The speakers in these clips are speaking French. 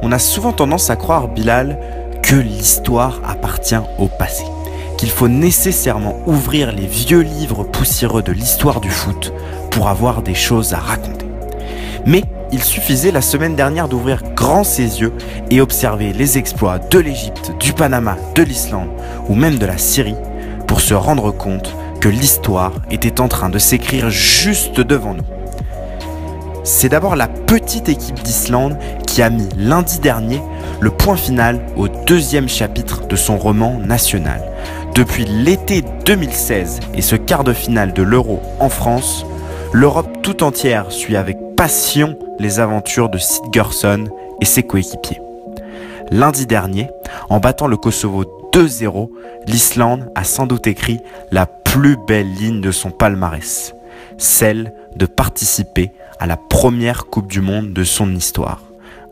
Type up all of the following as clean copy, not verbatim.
On a souvent tendance à croire, Bilal, que l'histoire appartient au passé, qu'il faut nécessairement ouvrir les vieux livres poussiéreux de l'histoire du foot pour avoir des choses à raconter. Mais il suffisait la semaine dernière d'ouvrir grand ses yeux et observer les exploits de l'Égypte, du Panama, de l'Islande ou même de la Syrie pour se rendre compte que l'histoire était en train de s'écrire juste devant nous. C'est d'abord la petite équipe d'Islande qui a mis lundi dernier le point final au deuxième chapitre de son roman national. Depuis l'été 2016 et ce quart de finale de l'Euro en France, l'Europe tout entière suit avec passion les aventures de Sigurdsson et ses coéquipiers. Lundi dernier, en battant le Kosovo 2-0, l'Islande a sans doute écrit la plus belle ligne de son palmarès, celle de participer à la première Coupe du Monde de son histoire.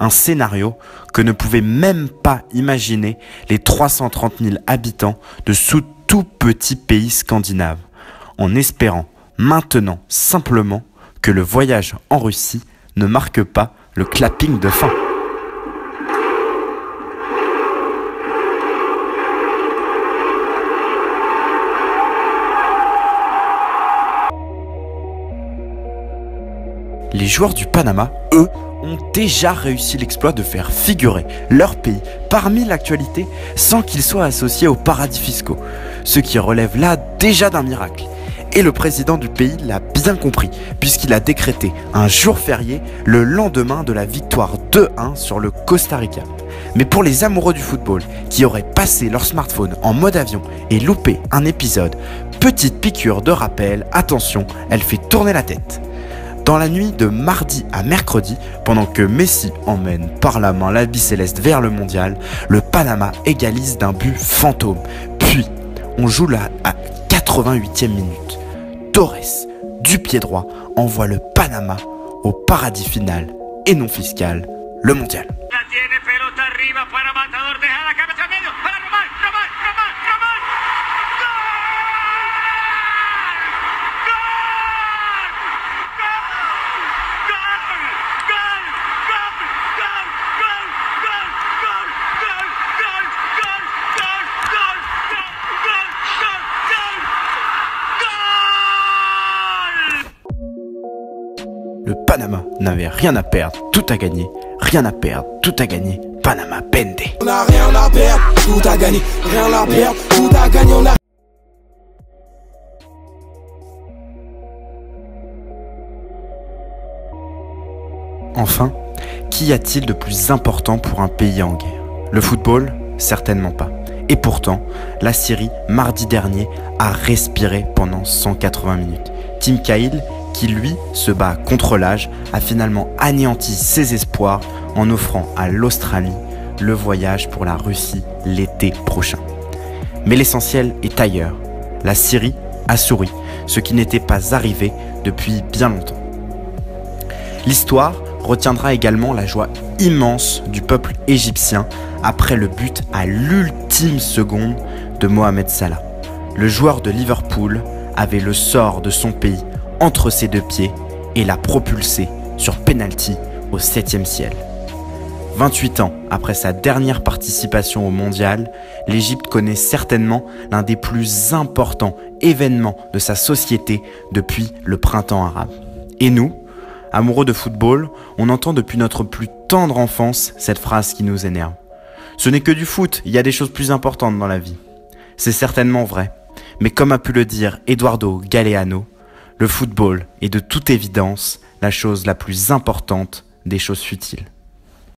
Un scénario que ne pouvaient même pas imaginer les 330 000 habitants de ce tout petit pays scandinave, en espérant maintenant simplement que le voyage en Russie ne marque pas le clapping de fin. Les joueurs du Panama, eux, ont déjà réussi l'exploit de faire figurer leur pays parmi l'actualité sans qu'ils soient associés aux paradis fiscaux, ce qui relève là déjà d'un miracle. Et le président du pays l'a bien compris, puisqu'il a décrété un jour férié le lendemain de la victoire 2-1 sur le Costa Rica. Mais pour les amoureux du football, qui auraient passé leur smartphone en mode avion et loupé un épisode, petite piqûre de rappel, attention, elle fait tourner la tête. Dans la nuit de mardi à mercredi, pendant que Messi emmène par la main l'Albi Céleste vers le mondial, le Panama égalise d'un but fantôme. Puis, on joue là à 88e minute. Torres, du pied droit, envoie le Panama au paradis final et non fiscal, le mondial. Le Panama n'avait rien à perdre, tout à gagner. Rien à perdre, tout à gagner. Panama Pende. On n'a rien à perdre, tout à gagner. Rien à perdre, tout à gagner. On a... Enfin, qu'y a-t-il de plus important pour un pays en guerre? Le football? Certainement pas. Et pourtant, la Syrie, mardi dernier, a respiré pendant 180 minutes. Tim Cahill, qui lui se bat contre l'âge, a finalement anéanti ses espoirs en offrant à l'Australie le voyage pour la Russie l'été prochain. Mais l'essentiel est ailleurs. La Syrie a souri, ce qui n'était pas arrivé depuis bien longtemps. L'histoire retiendra également la joie immense du peuple égyptien après le but à l'ultime seconde de Mohamed Salah. Le joueur de Liverpool avait le sort de son pays entre ses deux pieds et l'a propulsé sur penalty au 7e ciel. 28 ans après sa dernière participation au mondial, l'Égypte connaît certainement l'un des plus importants événements de sa société depuis le printemps arabe. Et nous, amoureux de football, on entend depuis notre plus tendre enfance cette phrase qui nous énerve. Ce n'est que du foot, il y a des choses plus importantes dans la vie. C'est certainement vrai, mais comme a pu le dire Eduardo Galeano, le football est de toute évidence la chose la plus importante des choses futiles.